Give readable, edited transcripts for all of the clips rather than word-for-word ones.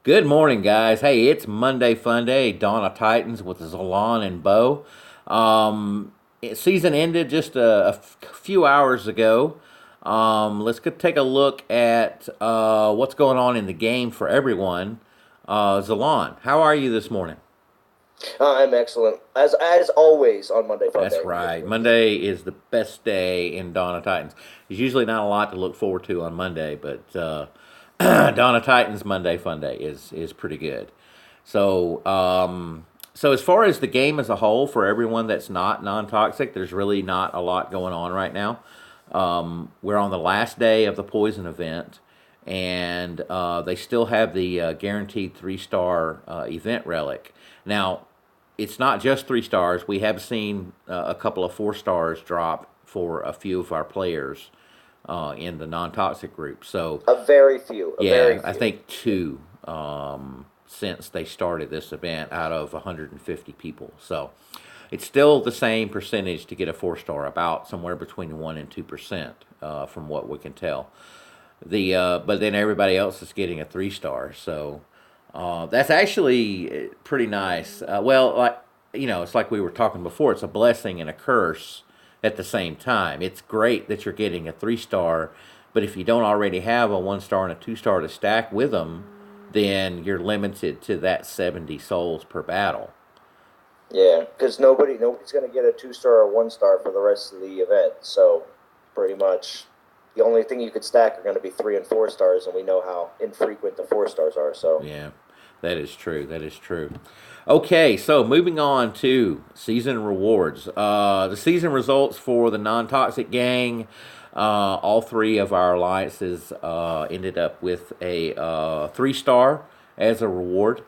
Good morning, guys. Hey, it's Monday Fun Day. Dawn of Titans with Zalon and Bo. Season ended just a few hours ago. Let's go take a look at what's going on in the game for everyone. Zalon, how are you this morning? I'm excellent, as always on Monday Fun That's Day. right. Monday is the best day in Dawn of Titans. There's usually not a lot to look forward to on Monday, but Dawn of Titans Monday Fun Day is pretty good. So, so as far as the game as a whole, for everyone that's not non-toxic, there's really not a lot going on right now. We're on the last day of the poison event, and they still have the guaranteed 3-star event relic. Now, it's not just 3 stars. We have seen a couple of 4 stars drop for a few of our players in the non-toxic group. So A very yeah, I few. think two since they started this event out of 150 people. So it's still the same percentage to get a 4 star, about somewhere between 1% and 2%, from what we can tell. But then everybody else is getting a 3 star. So that's actually pretty nice. Well, like it's like we were talking before. It's a blessing and a curse at the same time. It's great that you're getting a 3 star, but if you don't already have a 1 star and a 2 star to stack with them, then you're limited to that 70 souls per battle. Yeah, because nobody's going to get a 2 star or 1 star for the rest of the event. So pretty much the only thing you could stack are going to be 3 and 4 stars, and we know how infrequent the 4 stars are. So Yeah, that is true. That is true. Okay, so moving on to season rewards. The season results for the non toxic gang. All three of our alliances ended up with a 3 star as a reward.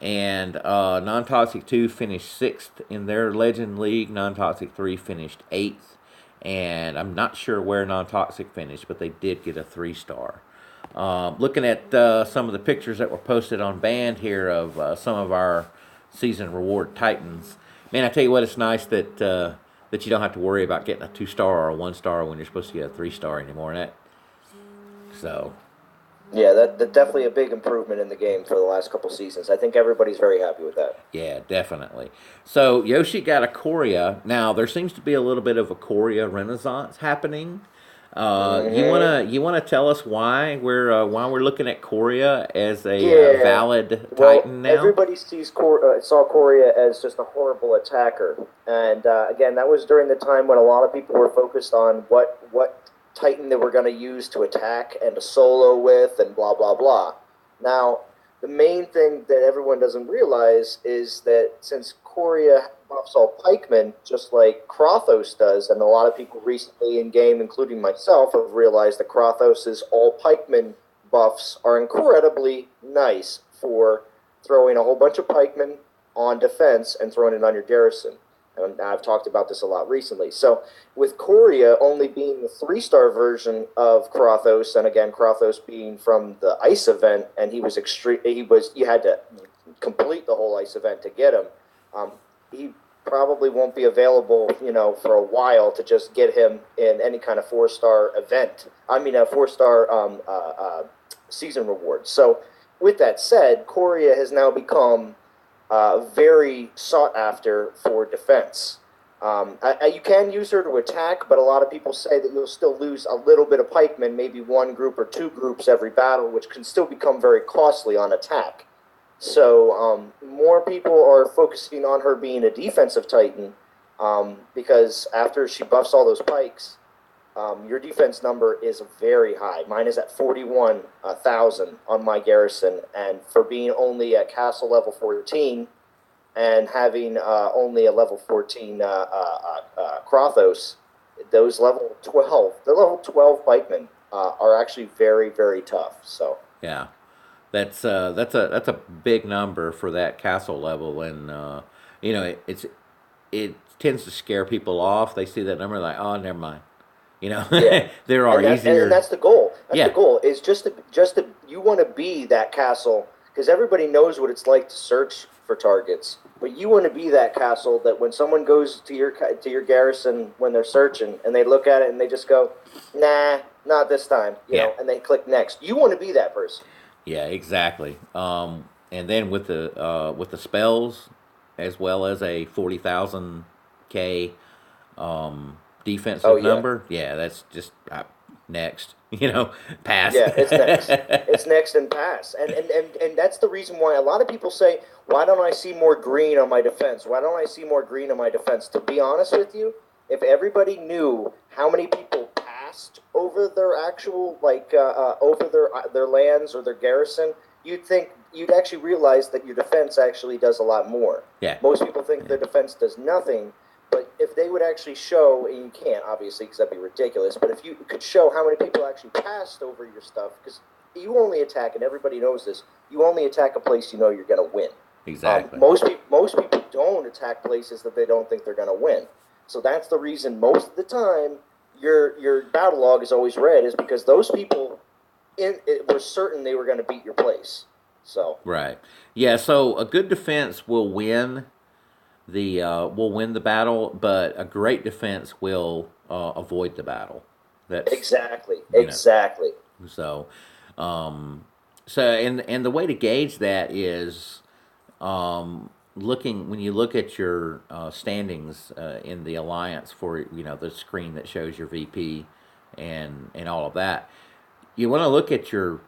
And Non Toxic 2 finished sixth in their Legend League. Non Toxic 3 finished eighth. And I'm not sure where Non Toxic finished, but they did get a 3 star. Looking at some of the pictures that were posted on Band here of some of our season reward Titans. Man, I tell you what, it's nice that you don't have to worry about getting a 2 star or a 1 star when you're supposed to get a 3 star anymore. And that so yeah, that definitely a big improvement in the game for the last couple seasons. I think everybody's very happy with that. yeah, definitely. So Yoshi got a Korea. Now there seems to be a little bit of a Korea renaissance happening. You wanna tell us why we're looking at Korea as a Yeah. valid Well, Titan now? everybody saw Korea as just a horrible attacker, and again, that was during the time when a lot of people were focused on what Titan they were going to use to attack and to solo with, and blah blah blah. Now, the main thing that everyone doesn't realize is that since Korea buffs all pikemen, just like Krothos does, and a lot of people recently in game, including myself, have realized that Krothos's all pikemen buffs are incredibly nice for throwing a whole bunch of pikemen on defense and throwing it on your garrison. And I've talked about this a lot recently. So with Korea only being the 3 star version of Krothos, and again Krothos being from the ice event, and he was extreme. He was you had to complete the whole ice event to get him. He probably won't be available, for a while to just get him in any kind of 4 star event. I mean, a 4 star season reward. So, with that said, Korea has now become very sought after for defense. You can use her to attack, but a lot of people say that you'll still lose a little bit of pikemen, maybe one group or two groups every battle, which can still become very costly on attack. So more people are focusing on her being a defensive Titan because after she buffs all those pikes, your defense number is very high. Mine is at 41,000 on my garrison, and for being only at castle level 14 and having only a level 14 Krothos, the level 12 pikemen are actually very, very tough. So Yeah, that's a big number for that castle level, and it tends to scare people off. They see that number like, oh, never mind. You know, yeah, there are and easier. that's the goal. That's the Yeah, goal. Is just to you want to be that castle because everybody knows what it's like to search for targets. But you want to be that castle that when someone goes to your garrison when they're searching and they look at it and they just go, nah, not this time, yeah. and they click next. You want to be that person. Yeah, exactly. And then with the spells, as well as a 40,000 K Oh defensive yeah, number. Yeah, that's just next. Pass. yeah, it's next. It's next and pass. And that's the reason why a lot of people say, why don't I see more green on my defense? Why don't I see more green on my defense? To be honest with you, if everybody knew how many people passed over their actual over their lands or their garrison, you'd actually realize that your defense actually does a lot more. Yeah. Most people think Yeah. their defense does nothing, but if they would actually show, and you can't obviously because that'd be ridiculous, but if you could show how many people actually passed over your stuff, because you only attack, and everybody knows this, you only attack a place you know you're going to win. Exactly. Most people don't attack places that they don't think they're going to win. So that's the reason most of the time your battle log is always red, is because those people were certain they were going to beat your place. So Right. Yeah. So a good defense will win the battle, but a great defense will avoid the battle. That's exactly, you know exactly. so and the way to gauge that is looking when you look at your standings in the alliance for the screen that shows your VP and all of that. You want to look at your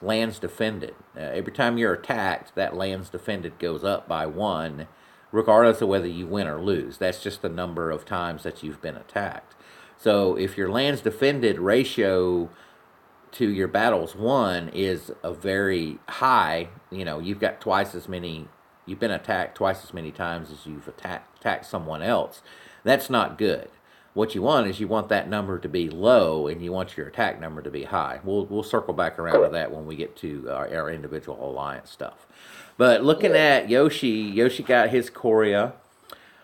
lands defended. Every time you're attacked, that lands defended goes up by one, regardless of whether you win or lose. That's just the number of times that you've been attacked. So if your lands defended ratio to your battles won is a very high, you've got twice as many, you've been attacked twice as many times as you've attacked someone else. That's not good. What you want is you want that number to be low, and you want your attack number to be high. We'll circle back around to that when we get to our individual alliance stuff. But looking Yeah. at Yoshi got his Korea.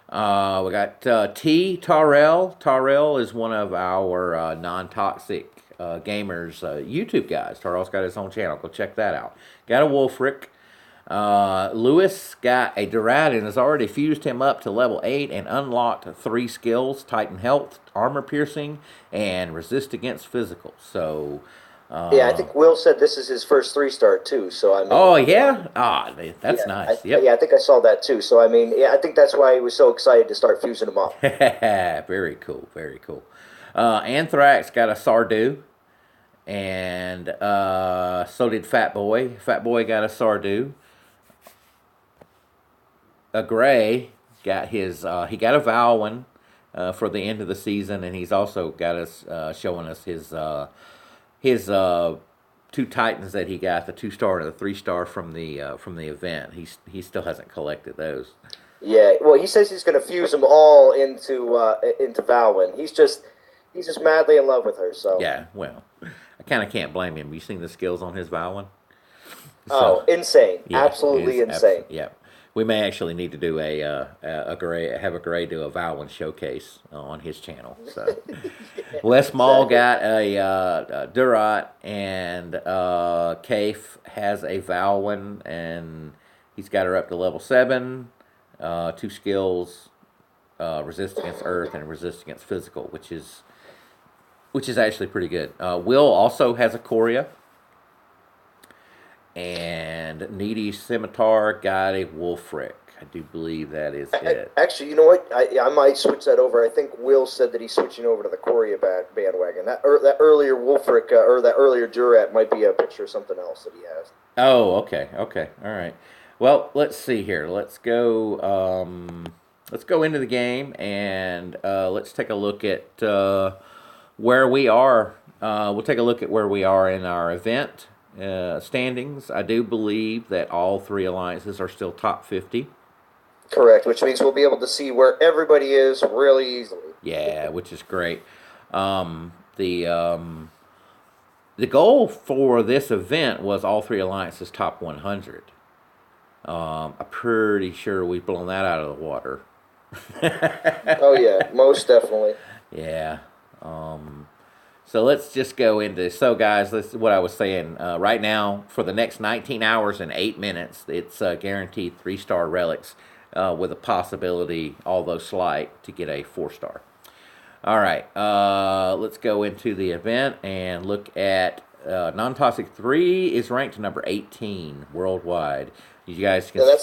We got T Tarell. Tarell is one of our non-toxic gamers YouTube guys. Tarell's got his own channel. Go check that out. Got a Wolfric. Lewis got a Durad and has already fused him up to level 8 and unlocked 3 skills: Titan Health, Armor Piercing, and Resist Against Physical. So, Yeah, I think Will said this is his first 3-star too. So I mean, oh yeah, that's yeah, nice. yeah, Yep. I think I saw that too. So I mean, yeah, I think that's why he was so excited to start fusing them up. Very cool. Very cool. Anthrax got a Sardu, and so did Fat Boy. Fat Boy got a Sardu. Agrey got he got a Valwyn for the end of the season, and he's also got us showing us his 2 Titans that he got, the 2-star and the 3-star from the event. He still hasn't collected those. Yeah, well, he says he's going to fuse them all into Valwyn. He's just madly in love with her. So Yeah, well, I kind of can't blame him. You seen the skills on his Valwyn? oh, So insane, yeah, absolutely insane. yeah. We may actually need to do a Gray do a Valwyn showcase on his channel. So Yeah, Les Maul exactly. got a Durat, and Kaif has a Valwyn, and he's got her up to level 7. 2 skills, resist against earth and resist against physical, which is actually pretty good. Will also has a Korea, and Needy Scimitar got a Wolfric. I do believe that is it. Actually, you know what? I might switch that over. I think Will said that he's switching over to the Korea bandwagon. That earlier Wolfric or that earlier Durat might be a picture of something else that he has. Oh, okay, okay, all right. Well, let's see here. Let's go into the game, and let's take a look at where we are. We'll take a look at where we are in our event standings. I do believe that all 3 alliances are still top 50. Correct, which means we'll be able to see where everybody is really easily. Yeah, which is great. The goal for this event was all 3 alliances top 100. I'm pretty sure we've blown that out of the water. Oh yeah, most definitely. Yeah. So let's just go into. So guys, this is what I was saying. Right now, for the next 19 hours and 8 minutes, it's guaranteed 3-star relics with a possibility, although slight, to get a 4-star. All right. Let's go into the event and look at Non-Toxic 3 is ranked number 18 worldwide. You guys can. Yeah,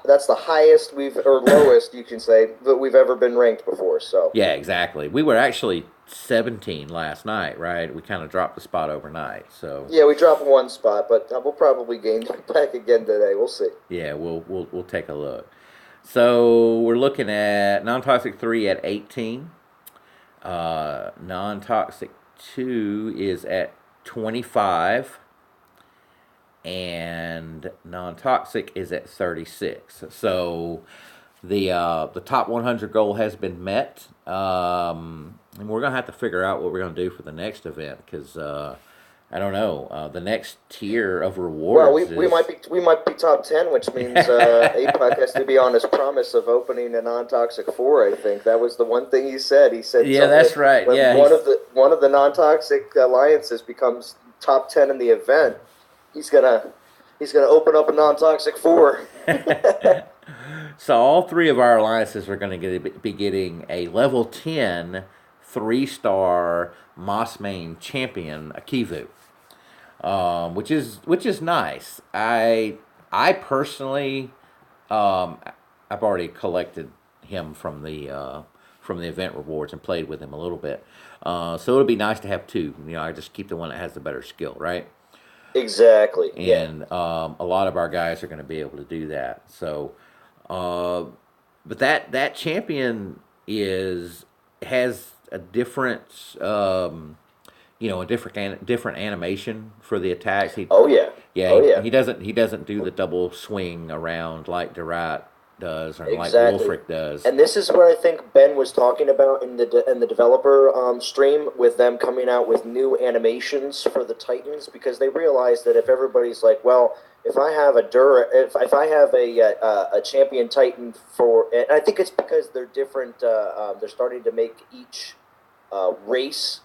that's the highest we've or lowest you can say that we've ever been ranked before. So Yeah, exactly. We were actually 17 last night, right? We kind of dropped the spot overnight. So yeah, we dropped one spot, but we'll probably gain back again today. We'll see. yeah, we'll take a look. So we're looking at Non-Toxic 3 at 18. Non-Toxic 2 is at 25. And Non-Toxic is at 36. So the top 100 goal has been met, and we're gonna have to figure out what we're gonna do for the next event because I don't know. The next tier of rewards. Well, we might be top 10, which means Apok has to be on his promise of opening a non-toxic 4. I think that was the one thing he said. He said, yeah, that's right. When Yeah, one of the non-toxic alliances becomes top 10 in the event, he's gonna open up a non-toxic 4. So all three of our alliances are going to be getting a level 10 3-star Mossmane champion, Akivu, which is nice. I personally, I've already collected him from the event rewards and played with him a little bit. So it'll be nice to have two. I just keep the one that has the better skill, right? Exactly. And a lot of our guys are going to be able to do that. So, but that champion has a different different animation for the attacks. Oh yeah. Yeah. Oh yeah. He doesn't do the double swing around like Durat does or Exactly. like Wolfric does. And this is what I think Ben was talking about in the developer stream with them coming out with new animations for the Titans because they realized that if everybody's like, well, if I have if I have a champion Titan and I think it's because they're different. They're starting to make each race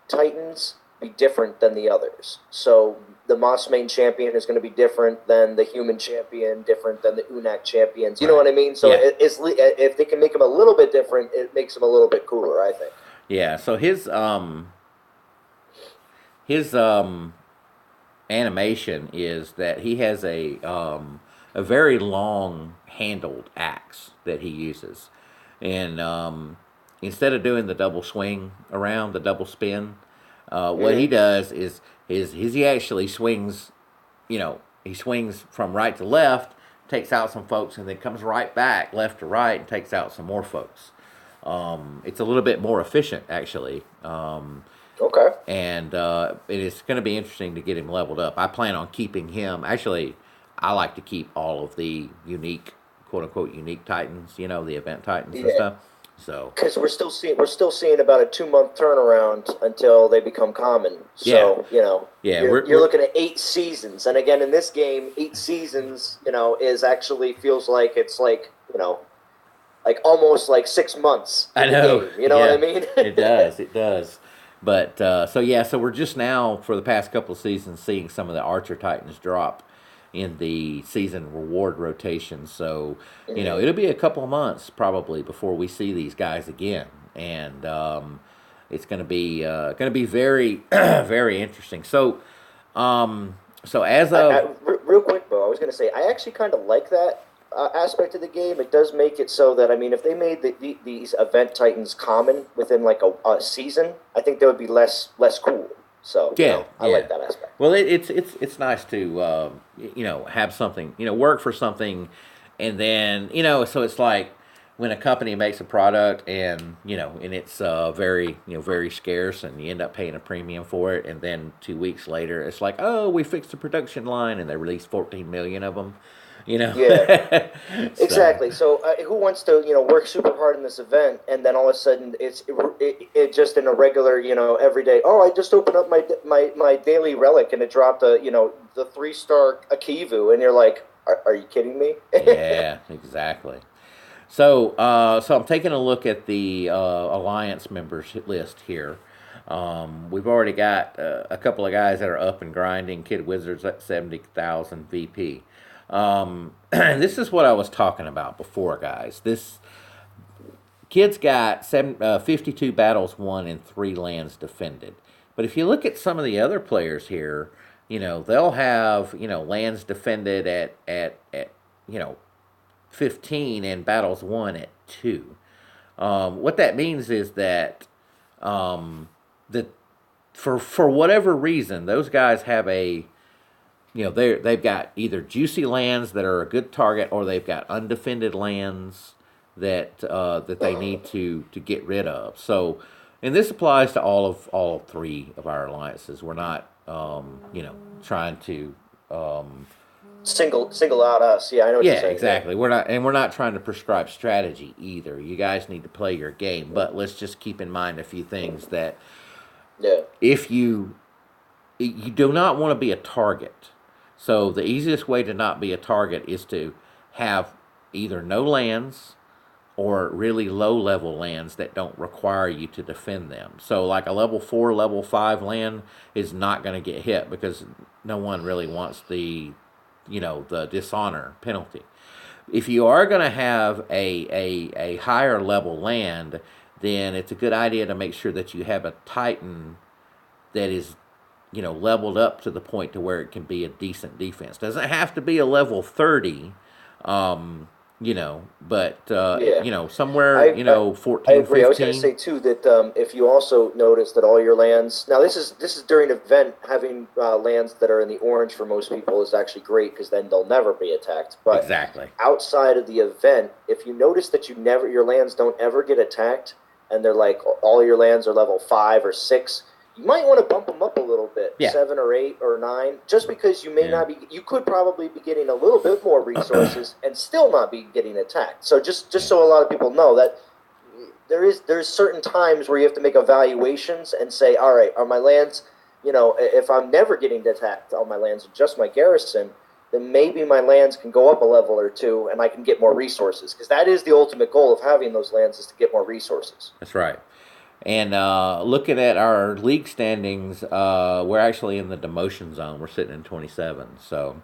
Titans be different than the others. So the Mossmane champion is going to be different than the human champion, different than the Unak champions. You know what I mean? So Yeah. If they can make him a little bit different, it makes him a little bit cooler, I think. Yeah. So his animation is that he has a very long handled axe that he uses, and instead of doing the double swing around, the double spin, what he does is he actually swings, he swings from right to left, takes out some folks, and then comes right back left to right and takes out some more folks. It's a little bit more efficient actually. Okay. And it is going to be interesting to get him leveled up. I plan on keeping him. Actually, I like to keep all of the unique, quote unquote, unique Titans. The event Titans and stuff. So because we're still seeing about a 2-month turnaround until they become common. So you're looking at 8 seasons, and again in this game, 8 seasons, is actually feels like it's like like almost like 6 months. I know. Game, you know what I mean? It does. But so we're just now for the past couple of seasons seeing some of the Archer Titans drop in the season reward rotation. So it'll be a couple of months probably before we see these guys again, and it's going to be very very interesting. So as of real quick, Bo, I was going to say I actually kind of like that aspect of the game. It does make it so that if they made these event Titans common within like a season, I think they would be less cool. So I like that aspect. Well, it's nice to have something work for something, and then so it's like when a company makes a product and and it's very very scarce and you end up paying a premium for it, and then 2 weeks later it's like, oh, we fixed the production line and they released 14 million of them. Yeah, exactly. So who wants to work super hard in this event and then all of a sudden it just in a regular every day, oh, I just opened up my daily relic and it dropped the 3-star Akivu, and you're like, are you kidding me? Yeah, exactly. So I'm taking a look at the alliance members list here. We've already got a couple of guys that are up and grinding. Kid Wizards at 70,000 VP. This is what I was talking about before, guys. This kid's got 52 battles won and 3 lands defended. But if you look at some of the other players here, they'll have lands defended at 15 and battles won at 2. What that means is that that for whatever reason, those guys have they've got either juicy lands that are a good target, or they've got undefended lands that they need to get rid of. So, and this applies to all 3 of our alliances. We're not trying to single out us. Yeah, I know what you're saying. Exactly. We're not trying to prescribe strategy either. You guys need to play your game, but let's just keep in mind a few things that if you do not want to be a target. So the easiest way to not be a target is to have either no lands or really low level lands that don't require you to defend them. So like a level 4, level 5 land is not going to get hit because no one really wants the dishonor penalty. If you are going to have a higher level land, then it's a good idea to make sure that you have a Titan that is leveled up to the point to where it can be a decent defense. Doesn't have to be a level 30, but somewhere 14, I agree. 15. I was going to say too that if you also notice that all your lands, now this is during an event, having lands that are in the orange for most people is actually great because then they'll never be attacked. But exactly. Outside of the event, if you notice that your lands don't ever get attacked, and they're like all your lands are level 5 or 6. You might want to bump them up a little bit, 7 or 8 or 9, just because you may not be. You could probably be getting a little bit more resources and still not be getting attacked. So just so a lot of people know that there's certain times where you have to make evaluations and say, all right, are my lands, if I'm never getting attacked on my lands, just my garrison, then maybe my lands can go up a level or 2 and I can get more resources, because that is the ultimate goal of having those lands, is to get more resources. That's right. And looking at our league standings, we're actually in the demotion zone. We're sitting in 27. So,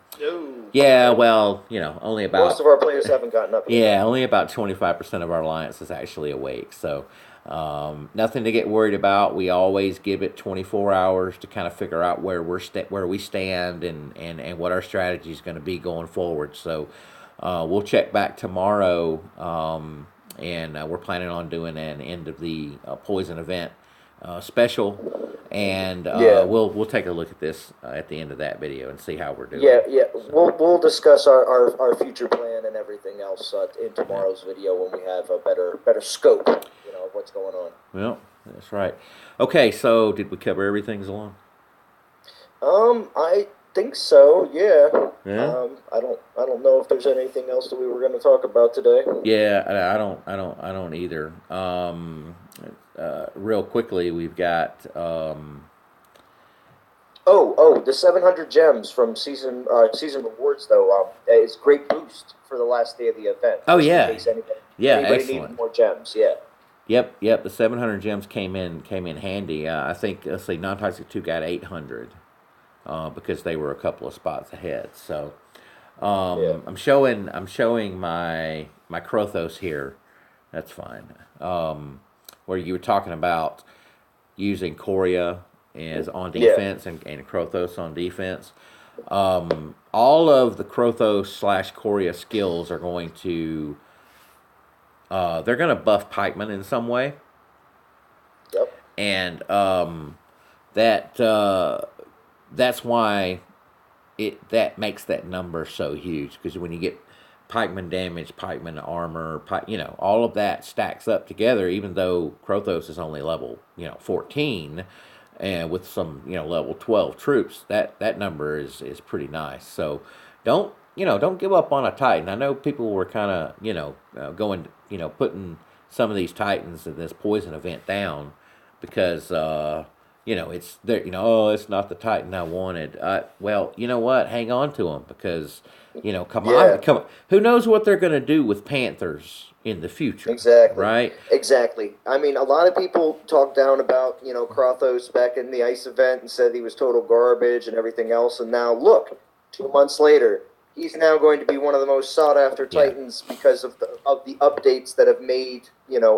yeah, well, only about... Most of our players haven't gotten up yet. Yeah, only about 25% of our alliance is actually awake. So, nothing to get worried about. We always give it 24 hours to kind of figure out where we stand and what our strategy is going to be going forward. So, we'll check back tomorrow. And we're planning on doing an end of the poison event special, and we'll take a look at this at the end of that video and see how we're doing. Yeah. So. We'll discuss our future plan and everything else in tomorrow's video when we have a better scope, of what's going on. Well, that's right. Okay, so did we cover everything, Zalon? I think so. Yeah. Yeah. I don't know if there's anything else that we were going to talk about today. Yeah, I don't either. Real quickly, we've got. The 700 gems from season rewards though is great boost for the last day of the event. Oh yeah. Anybody Excellent. Need more gems? Yeah. Yep. The 700 gems came in handy. I think NonToxic 2 got 800. Because they were a couple of spots ahead. So I'm showing my Krothos here. That's fine. Where you were talking about using Korea as on defense and Krothos on defense. All of the Krothos / Korea skills are going to they're going to buff pikemen in some way. Yep. And that's why that makes that number so huge, because when you get pikeman damage, pikeman armor, all of that stacks up together. Even though Krothos is only level 14, and with some level 12 troops, that number is pretty nice. So don't give up on a Titan. I know people were kind of going putting some of these Titans in this poison event down because. It's there. It's not the Titan I wanted. Well, you know what? Hang on to them because, come on. Who knows what they're going to do with Panthers in the future? Exactly. Right. Exactly. I mean, a lot of people talked down about Krothos back in the ice event and said he was total garbage and everything else. And now look, 2 months later, he's now going to be one of the most sought after Titans because of the updates that have made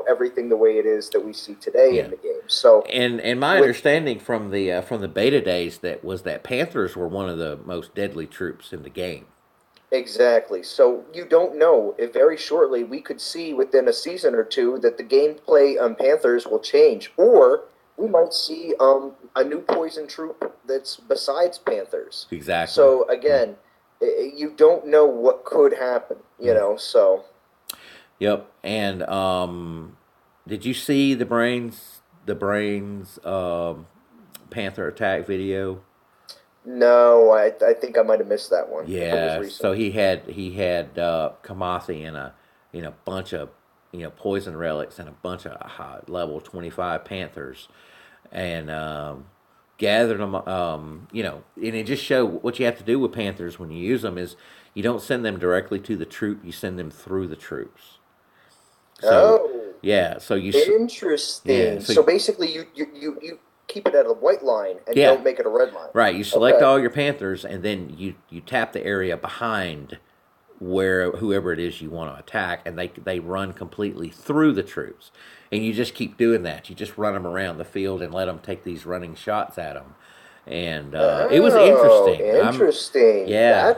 everything the way it is that we see today in the game. So, And my with understanding from the beta days that Panthers were one of the most deadly troops in the game. exactly. So you don't know if very shortly we could see within a season or two that the gameplay on Panthers will change, or we might see a new poison troop that's besides Panthers. Exactly. So again, you don't know what could happen. Mm. So Yep. And did you see the brains Panther attack video? no, I think I might have missed that one if it was Yeah. recent. So he had Kamathi and a bunch of poison relics and a bunch of high level 25 Panthers, and gathered them. And it just showed what you have to do with Panthers when you use them is you don't send them directly to the troop, you send them through the troops. So Oh, yeah, so yeah, interesting. so So basically, you keep it at a white line and yeah, don't make it a red line. right. You select Okay. all your Panthers, and then you tap the area behind where whoever it is you want to attack, and they run completely through the troops, and you just keep doing that. You just run them around the field and let them take these running shots at them, and it was Oh, interesting. interesting. Yeah,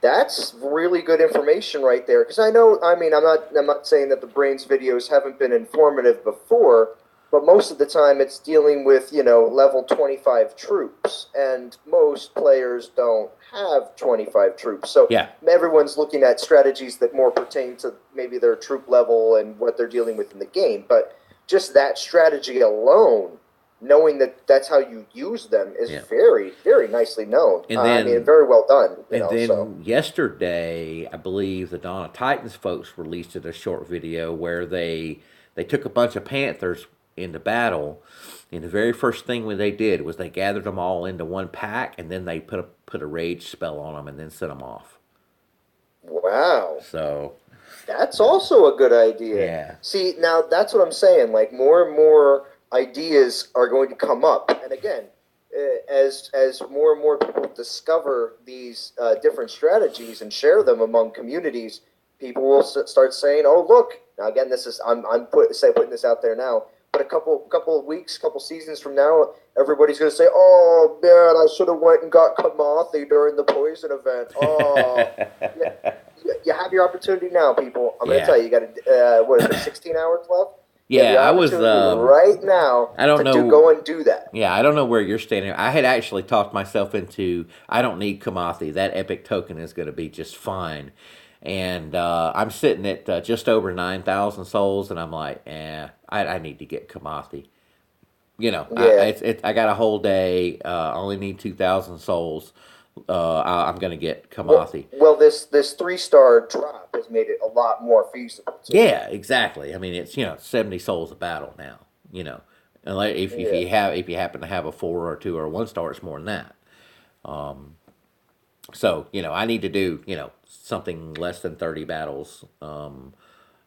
That's really good information right there. Because I know, I mean, I'm not saying that the brains videos haven't been informative before, but most of the time it's dealing with level 25 troops, and most players don't have 25 troops. So yeah, everyone's looking at strategies that more pertain to maybe their troop level and what they're dealing with in the game. But just that strategy alone, knowing that that's how you use them, is yeah. very, very nicely known. And I mean, then very well done. And So then yesterday, I believe the Dawn of Titans folks released a short video where they took a bunch of Panthers into battle, and the very first thing what they did was they gathered them all into one pack, and then they put a rage spell on them, and then sent them off. wow, So that's also a good idea. yeah, See, now that's what I'm saying. Like more and more ideas are going to come up, and again, as more and more people discover these different strategies and share them among communities, people will start saying, "Oh, look!" Now, again, this is putting this out there now. But a couple of weeks, couple seasons from now, everybody's going to say, "Oh man, I should have went and got Kamathi during the poison event." Oh, yeah, you have your opportunity now, people. I'm going to yeah, tell you, you got what is it, 16 hours left? You have yeah. your I was opportunity right now I don't to know. go and do that. Yeah, I don't know where you're standing. I had actually talked myself into I don't need Kamathi. That epic token is going to be just fine. And I'm sitting at just over 9,000 souls, and I'm like, I need to get Kamathi. Yeah. I got a whole day. I only need 2,000 souls. I'm going to get Well, Kamathi. well, this 3-star drop has made it a lot more feasible too. Yeah, exactly. I mean, it's 70 souls a battle now. You know, Unless Yeah. if you happen to have a 4 or 2 or a 1 star, it's more than that. So I need to do something less than 30 battles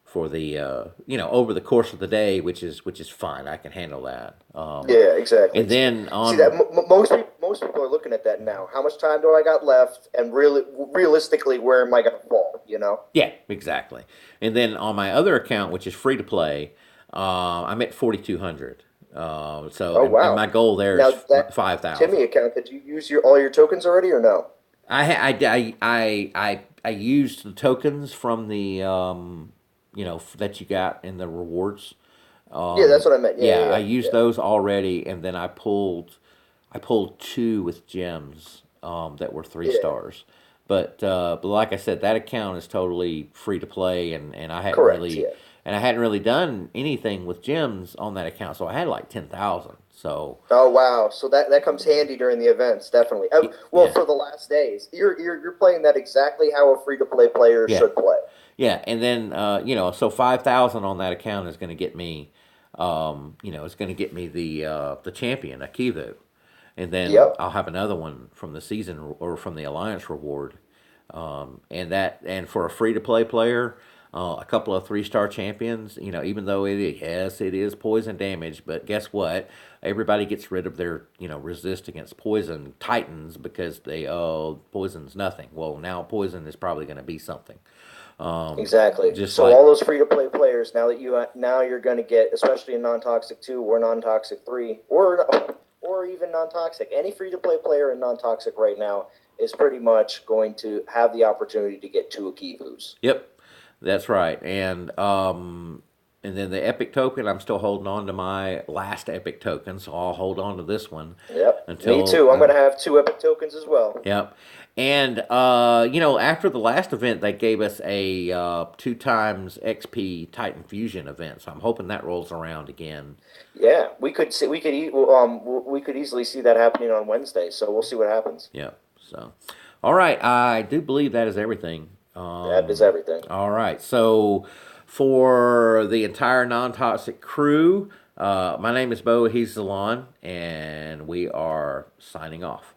for the over the course of the day, which is fine. I can handle that. Yeah, exactly. And then See that on most people are looking at that now. How much time do I got left? And really, realistically, where am I going to fall? Yeah, exactly. And then on my other account, which is free to play, I'm at 4,200. So Oh and wow. my goal there Now is that Timmy 5,000. account, did you use all your tokens already or no? I used the tokens from the that you got in the rewards. Yeah, that's what I meant. Yeah, Yeah, I yeah, used yeah, those already, and then I pulled two with gems that were three yeah. Yeah. stars. But like I said, that account is totally free to play, and Correct. Yeah. I hadn't really done anything with gems on that account, so I had like 10,000. So Oh wow! So that comes handy during the events, definitely. Well, yeah, for the last days, you're playing that exactly how a free to play player yeah. should play. Yeah, and then so 5,000 on that account is going to get me, it's going to get me the champion, a Kivu, and then Yep. I'll have another one from the season or from the alliance reward, and for a free to play player, a couple of 3-star champions. Even though it is poison damage, but guess what? Everybody gets rid of their resist against poison titans because they poison's nothing. Well, now poison is probably going to be something. Exactly. Just So like, all those free to play players now that now you're going to get, especially in non-toxic 2 or non-toxic 3 or even non-toxic, any free to play player in non-toxic right now is pretty much going to have the opportunity to get 2 Akivus. yep, that's right. And then the epic token, I'm still holding on to my last epic token, so I'll hold on to this one Yep. Me until. too. I'm going to have 2 epic tokens as well. Yep. And after the last event, they gave us a 2 times XP Titan Fusion event, so I'm hoping that rolls around again. Yeah, we could easily see that happening on Wednesday. So we'll see what happens. Yep. So, all right, I do believe that is everything. That is everything. All right. So, for the entire non toxic crew, my name is Bo. He's Zalon, and we are signing off.